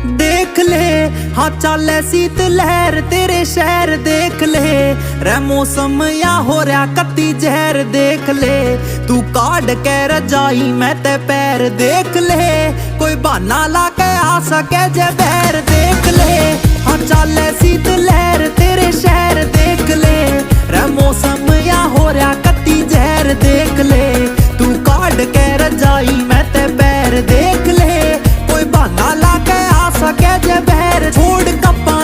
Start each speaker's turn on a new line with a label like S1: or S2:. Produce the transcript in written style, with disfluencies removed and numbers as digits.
S1: देख ले हाँ चाले शीत लहर तेरे शहर देख ले रे मौसम या हो रहा कत्ती जहर देख ले तू काट के रजाई मैं ते पैर देख ले कोई बहाना ला के आ सके जे बैर देख ले हाँ चाले शीत लहर तेरे शहर देख ले रे मौसम या हो रहा कत्ती जहर देख ले।